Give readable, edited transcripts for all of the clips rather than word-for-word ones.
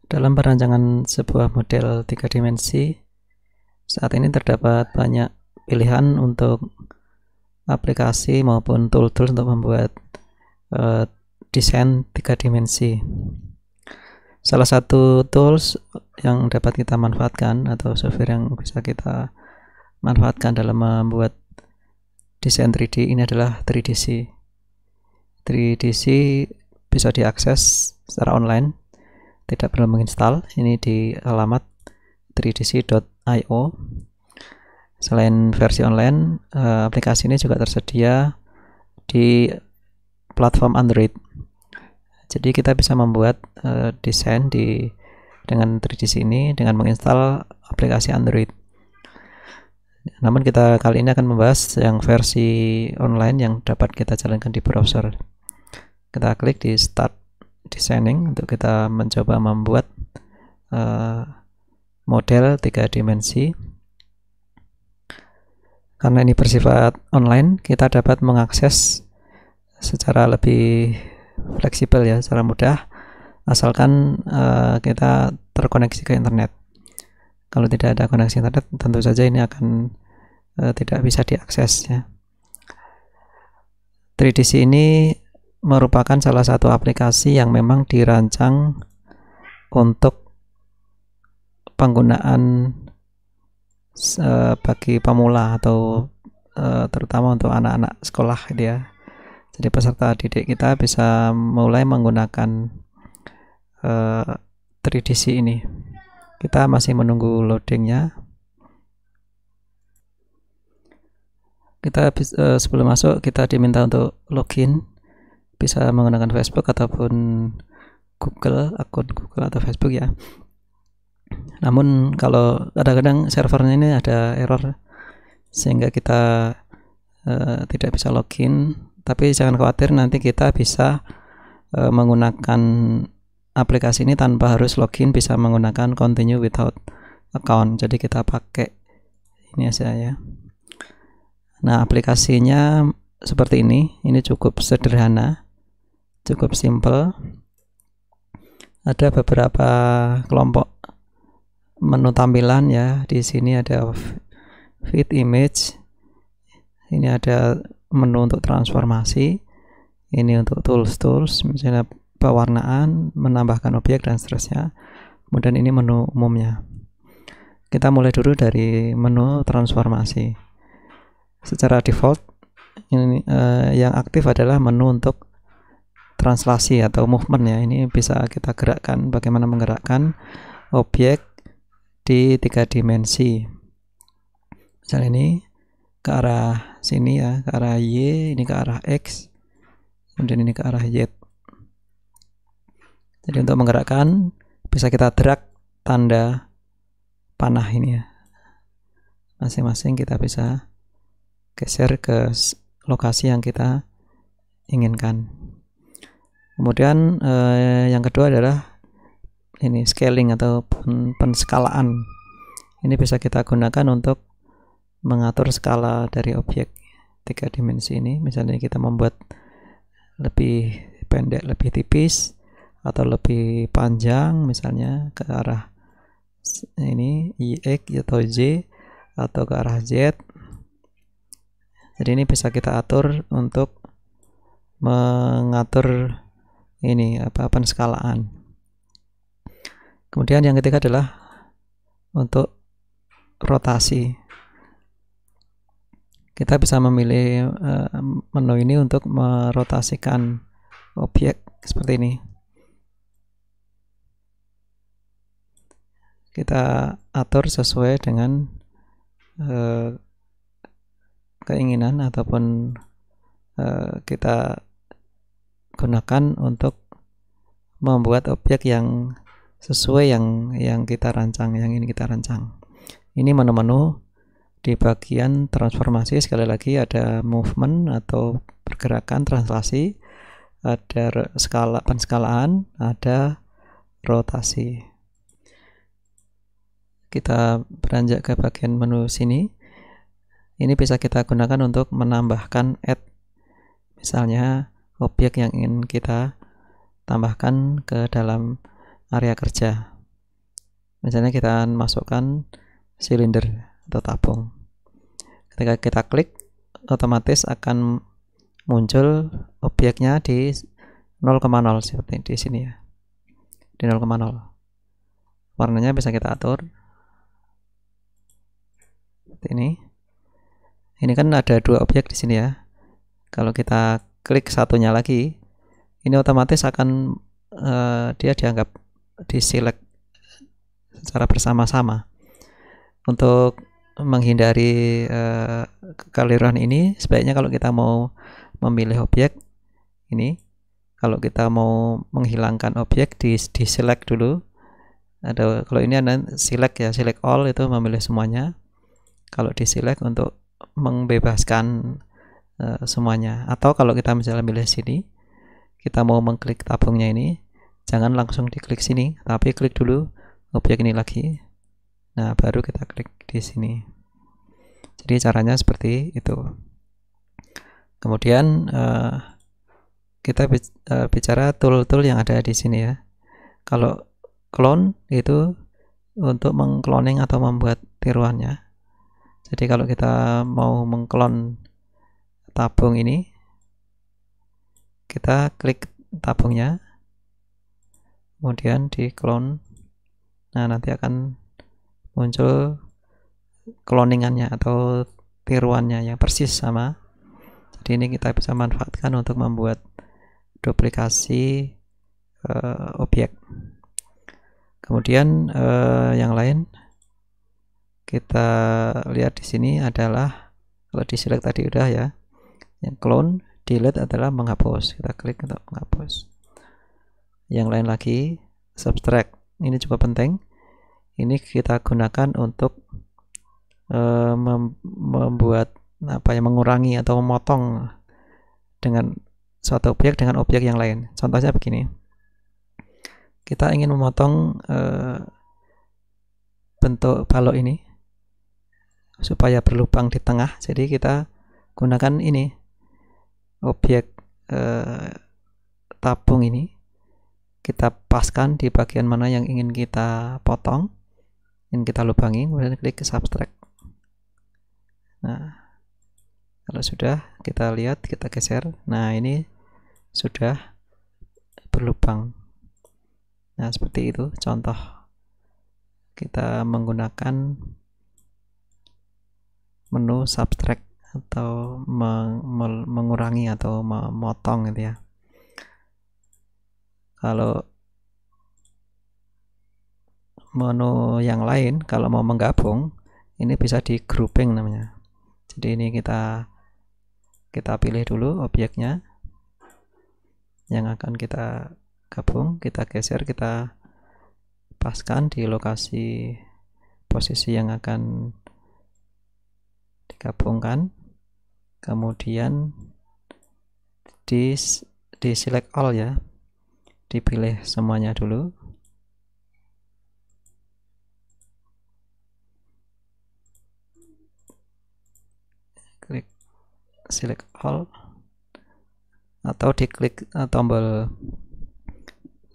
Dalam perancangan sebuah model 3 dimensi, saat ini terdapat banyak pilihan untuk aplikasi maupun tool-tool untuk membuat desain 3 dimensi. Salah satu tools yang dapat kita manfaatkan atau software yang bisa kita manfaatkan dalam membuat desain 3D ini adalah 3DC. 3DC bisa diakses secara online, tidak perlu menginstal. Ini di alamat 3dc.io. Selain versi online, aplikasi ini juga tersedia di platform Android. Jadi kita bisa membuat desain dengan 3DC ini dengan menginstal aplikasi Android. Namun kita kali ini akan membahas yang versi online yang dapat kita jalankan di browser. Kita klik di Start Designing untuk kita mencoba membuat model 3 dimensi. Karena ini bersifat online, kita dapat mengakses secara lebih fleksibel ya, secara mudah, asalkan kita terkoneksi ke internet. Kalau tidak ada koneksi internet, tentu saja ini akan tidak bisa diakses ya. 3DC ini merupakan salah satu aplikasi yang memang dirancang untuk penggunaan bagi pemula atau terutama untuk anak-anak sekolah ya. Jadi peserta didik kita bisa mulai menggunakan 3DC ini. Kita masih menunggu loadingnya. Kita sebelum masuk kita diminta untuk login, bisa menggunakan Facebook ataupun Google, akun Google atau Facebook ya. Namun kalau kadang-kadang servernya ini ada error sehingga kita tidak bisa login, tapi jangan khawatir, nanti kita bisa menggunakan aplikasi ini tanpa harus login, bisa menggunakan continue without account. Jadi kita pakai ini aja ya. Nah, aplikasinya seperti ini cukup sederhana, cukup simple. Ada beberapa kelompok menu tampilan ya. Di sini ada fit image, ini ada menu untuk transformasi, ini untuk tools, misalnya pewarnaan, menambahkan objek dan seterusnya. Kemudian ini menu umumnya. Kita mulai dulu dari menu transformasi. Secara default ini yang aktif adalah menu untuk translasi atau movement ya. Ini bisa kita gerakkan, bagaimana menggerakkan objek di 3 dimensi. Misalnya ini ke arah sini ya, ke arah Y, ini ke arah X, kemudian ini ke arah Y. Jadi untuk menggerakkan bisa kita drag tanda panah ini ya. Masing-masing kita bisa geser ke lokasi yang kita inginkan. Kemudian yang kedua adalah ini scaling atau penskalaan. Ini bisa kita gunakan untuk mengatur skala dari objek 3 dimensi ini. Misalnya kita membuat lebih pendek, lebih tipis, atau lebih panjang, misalnya ke arah ini X atau Z, atau ke arah Z. Jadi ini bisa kita atur untuk mengatur ini penskalaan. Kemudian yang ketiga adalah untuk rotasi. Kita bisa memilih menu ini untuk merotasikan objek seperti ini. Kita atur sesuai dengan keinginan ataupun kita gunakan untuk membuat objek yang sesuai yang kita rancang, yang ingin kita rancang. Ini menu-menu di bagian transformasi. Sekali lagi ada movement atau pergerakan, translasi, ada penskalaan, ada rotasi. Kita beranjak ke bagian menu sini. Ini bisa kita gunakan untuk menambahkan add, misalnya objek yang ingin kita tambahkan ke dalam area kerja. Misalnya kita masukkan silinder atau tabung. Ketika kita klik, otomatis akan muncul objeknya di 0,0 seperti di sini ya. Di 0,0. Warnanya bisa kita atur seperti ini. Ini kan ada dua objek di sini ya. Kalau kita klik satunya lagi, ini otomatis akan dia dianggap di-select secara bersama-sama. Untuk menghindari kekeliruan ini, sebaiknya kalau kita mau memilih objek ini, kalau kita mau menghilangkan objek di-select dulu. Kalau ini ada select ya, select all itu memilih semuanya. Kalau di-select untuk membebaskan semuanya. Atau kalau kita misalnya milih sini, kita mau mengklik tabungnya ini, jangan langsung diklik sini, tapi klik dulu objek ini lagi. Nah, baru kita klik di sini. Jadi caranya seperti itu. Kemudian kita bicara tool-tool yang ada di sini ya. Kalau clone itu untuk mengcloning atau membuat tiruannya. Jadi kalau kita mau mengklon tabung ini, kita klik tabungnya, kemudian di clone. Nah, nanti akan muncul cloningannya atau tiruannya yang persis sama. Jadi ini kita bisa manfaatkan untuk membuat duplikasi objek. Kemudian yang lain kita lihat di sini adalah, kalau di select tadi udah ya, yang clone, delete adalah menghapus. Kita klik untuk menghapus. Yang lain lagi subtract, ini cukup penting. Ini kita gunakan untuk membuat mengurangi atau memotong dengan suatu objek dengan objek yang lain. Contohnya begini, kita ingin memotong bentuk balok ini supaya berlubang di tengah, jadi kita gunakan ini objek tabung ini, kita paskan di bagian mana yang ingin kita potong, ingin kita lubangi, kemudian klik ke subtract. Nah, kalau sudah, kita lihat, kita geser. Nah, ini sudah berlubang. Nah, seperti itu contoh kita menggunakan menu subtract atau mengurangi atau memotong gitu ya. Kalau menu yang lain, kalau mau menggabung, ini bisa di grouping namanya. Jadi ini kita pilih dulu objeknya yang akan kita gabung, kita geser, kita paskan di lokasi posisi yang akan digabungkan, kemudian di select all ya, dipilih semuanya dulu, klik select all atau diklik tombol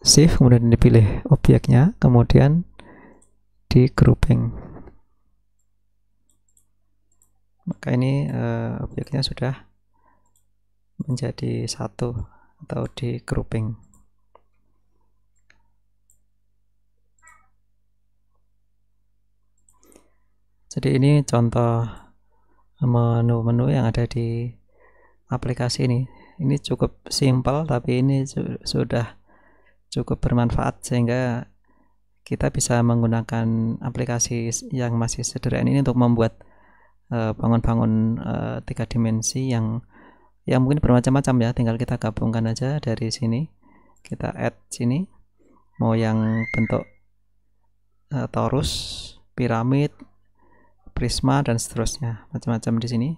shift, kemudian dipilih objeknya, kemudian di grouping. Maka ini objeknya sudah menjadi satu atau di grouping. Jadi ini contoh menu-menu yang ada di aplikasi ini. Ini cukup simpel, tapi ini sudah cukup bermanfaat sehingga kita bisa menggunakan aplikasi yang masih sederhana ini untuk membuat bangun-bangun 3 dimensi yang mungkin bermacam-macam ya. Tinggal kita gabungkan aja dari sini, kita add sini, mau yang bentuk torus, piramid, prisma dan seterusnya, macam-macam di sini,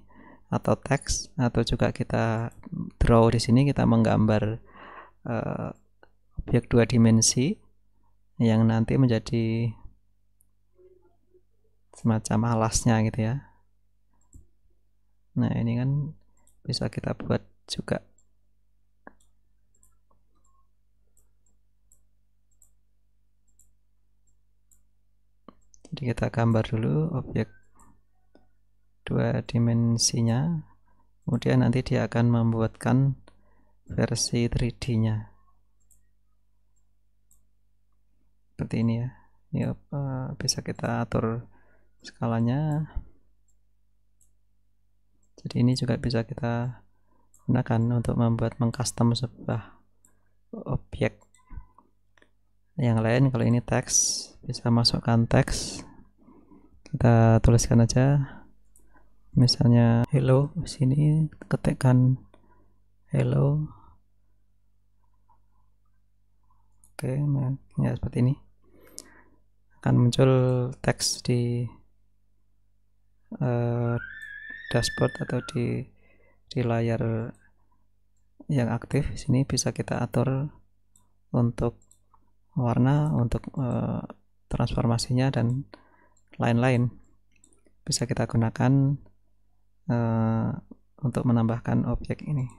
atau teks, atau juga kita draw di sini, kita menggambar objek 2 dimensi yang nanti menjadi semacam alasnya gitu ya. Nah, ini kan bisa kita buat juga. Jadi kita gambar dulu objek 2 dimensinya, kemudian nanti dia akan membuatkan versi 3D-nya seperti ini ya. Ini bisa kita atur skalanya. Jadi ini juga bisa kita gunakan untuk membuat mengcustom sebuah objek. Yang lain, kalau ini teks, bisa masukkan teks, kita tuliskan aja misalnya hello, sini ketikkan hello. Oke, ya seperti ini akan muncul teks di dashboard atau di layar yang aktif. Sini bisa kita atur untuk warna, untuk transformasinya dan lain-lain. Bisa kita gunakan untuk menambahkan objek ini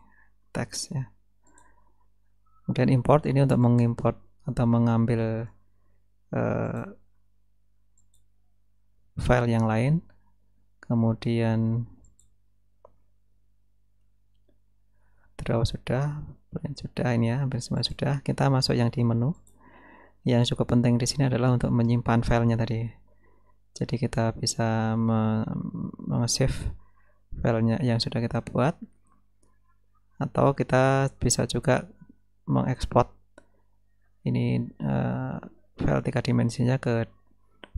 teks ya. Kemudian import, ini untuk mengimport atau mengambil file yang lain. Kemudian draw sudah, print sudah, ini ya hampir semua sudah. Kita masuk yang di menu. Yang cukup penting di sini adalah untuk menyimpan filenya tadi. Jadi kita bisa meng-save filenya yang sudah kita buat, atau kita bisa juga mengekspor ini file 3 dimensinya ke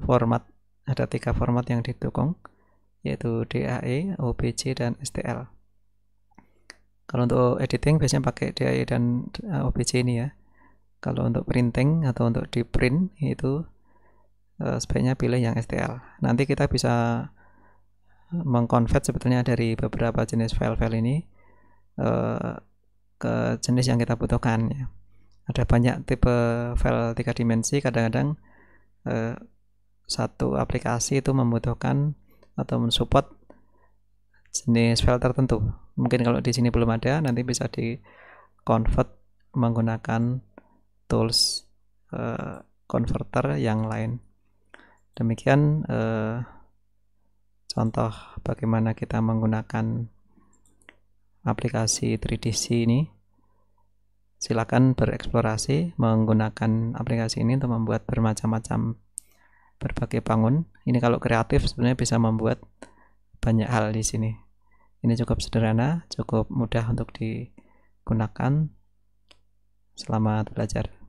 format. Ada 3 format yang didukung, yaitu DAE, OBJ, dan STL. Kalau untuk editing biasanya pakai DAE dan OBJ ini ya. Kalau untuk printing atau untuk di print itu sebaiknya pilih yang STL. Nanti kita bisa mengconvert sebetulnya dari beberapa jenis file-file ini ke jenis yang kita butuhkan ya. Ada banyak tipe file 3 dimensi. Kadang-kadang satu aplikasi itu membutuhkan atau mensupport jenis file tertentu. Mungkin kalau di sini belum ada, nanti bisa di convert menggunakan tools converter yang lain. Demikian contoh bagaimana kita menggunakan aplikasi 3DC ini. Silakan bereksplorasi menggunakan aplikasi ini untuk membuat bermacam-macam berbagai bangun. Ini kalau kreatif sebenarnya bisa membuat banyak hal di sini. Ini cukup sederhana, cukup mudah untuk digunakan. Selamat belajar.